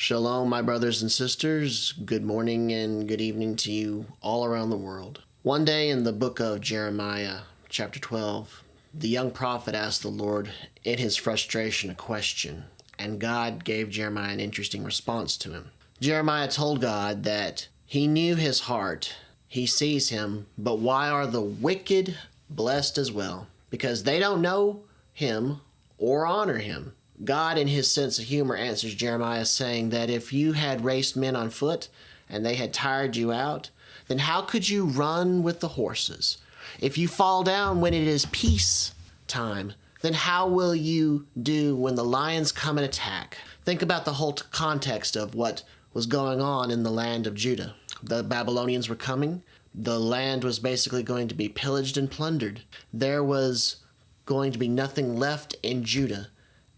Shalom, my brothers and sisters. Good morning and good evening to you all around the world. One day in the book of Jeremiah, chapter 12, the young prophet asked the Lord in his frustration a question, and God gave Jeremiah an interesting response to him. Jeremiah told God that he knew his heart, he sees him, but why are the wicked blessed as well? Because they don't know him or honor him. God, in his sense of humor, answers Jeremiah saying that if you had raced men on foot and they had tired you out, then how could you run with the horses? If you fall down when it is peace time, then how will you do when the lions come and attack? Think about the whole context of what was going on in the land of Judah. The Babylonians were coming. The land was basically going to be pillaged and plundered. There was going to be nothing left in Judah.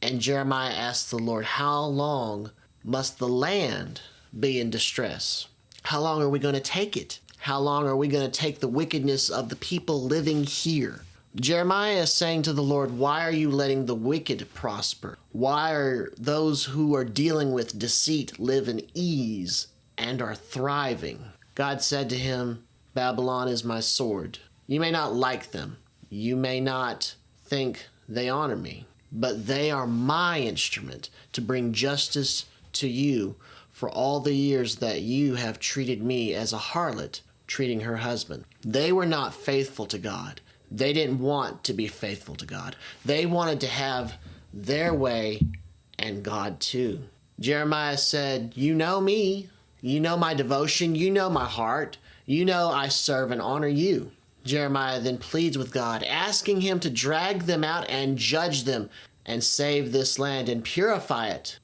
And Jeremiah asked the Lord, how long must the land be in distress? How long are we going to take it? How long are we going to take the wickedness of the people living here? Jeremiah is saying to the Lord, why are you letting the wicked prosper? Why are those who are dealing with deceit live in ease and are thriving? God said to him, Babylon is my sword. You may not like them. You may not think they honor me. But they are my instrument to bring justice to you for all the years that you have treated me as a harlot treating her husband. They were not faithful to God. They didn't want to be faithful to God. They wanted to have their way and God too. Jeremiah said, you know me. You know my devotion. You know my heart. You know I serve and honor you. Jeremiah then pleads with God, asking him to drag them out and judge them and save this land and purify it.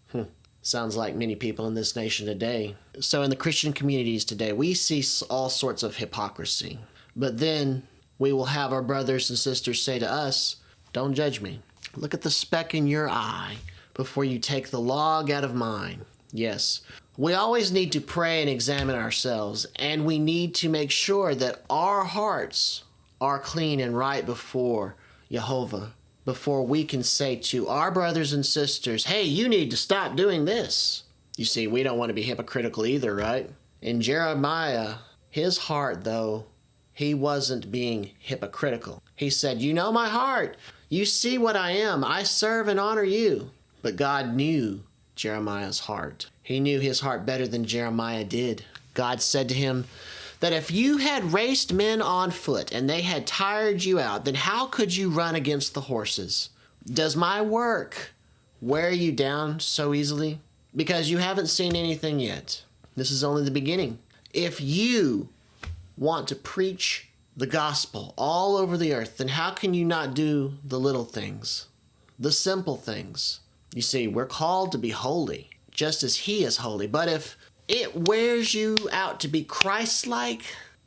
Sounds like many people in this nation today. So in the Christian communities today, we see all sorts of hypocrisy. But then we will have our brothers and sisters say to us, don't judge me. Look at the speck in your eye before you take the log out of mine. Yes. We always need to pray and examine ourselves, and we need to make sure that our hearts are clean and right before YEHOVAH, before we can say to our brothers and sisters, hey, you need to stop doing this. You see, we don't want to be hypocritical either, right? In Jeremiah, his heart, though, he wasn't being hypocritical. He said, you know my heart. You see what I am. I serve and honor you. But God knew Jeremiah's heart. He knew his heart better than Jeremiah did. God said to him that if you had raced men on foot and they had tired you out, then how could you run against the horses? Does my work wear you down so easily? Because you haven't seen anything yet. This is only the beginning. If you want to preach the gospel all over the earth, then how can you not do the little things, the simple things? You see, we're called to be holy, just as he is holy. But if it wears you out to be Christ-like,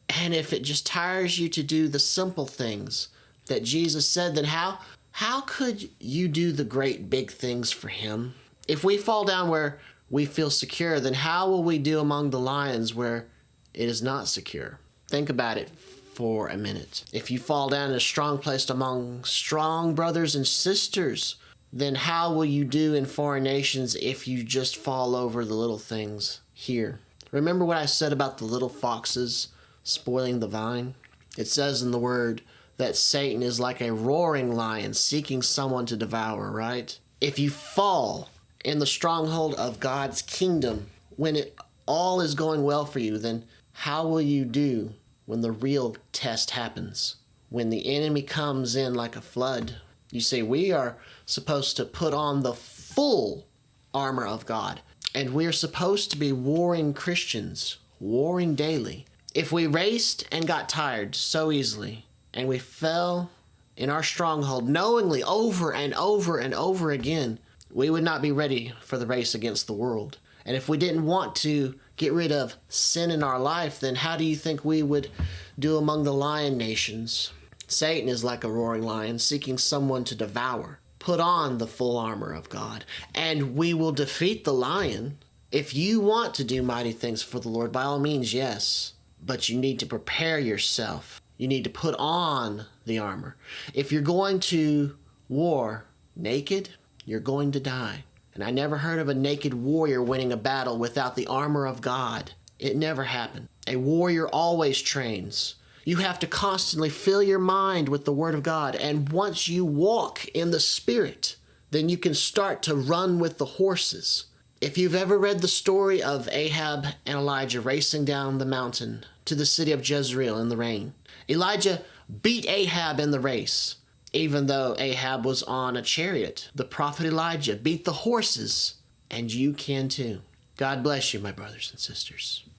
and if it just tires you to do the simple things that Jesus said, then how could you do the great big things for him? If we fall down where we feel secure, then how will we do among the lions where it is not secure? Think about it for a minute. If you fall down in a strong place among strong brothers and sisters, then how will you do in foreign nations if you just fall over the little things here? Remember what I said about the little foxes spoiling the vine? It says in the word that Satan is like a roaring lion seeking someone to devour, right? If you fall in the stronghold of God's kingdom when it all is going well for you, then how will you do when the real test happens? When the enemy comes in like a flood? You see, we are supposed to put on the full armor of God. And we're supposed to be warring Christians, warring daily. If we raced and got tired so easily, and we fell in our stronghold knowingly over and over and over again, we would not be ready for the race against the world. And if we didn't want to get rid of sin in our life, then how do you think we would do among the lion nations? Satan is like a roaring lion seeking someone to devour. Put on the full armor of God, and we will defeat the lion. If you want to do mighty things for the Lord, by all means, yes. But you need to prepare yourself. You need to put on the armor. If you're going to war naked, you're going to die. And I never heard of a naked warrior winning a battle without the armor of God. It never happened. A warrior always trains. You have to constantly fill your mind with the Word of God. And once you walk in the Spirit, then you can start to run with the horses. If you've ever read the story of Ahab and Elijah racing down the mountain to the city of Jezreel in the rain, Elijah beat Ahab in the race. Even though Ahab was on a chariot, the prophet Elijah beat the horses, and you can too. God bless you, my brothers and sisters.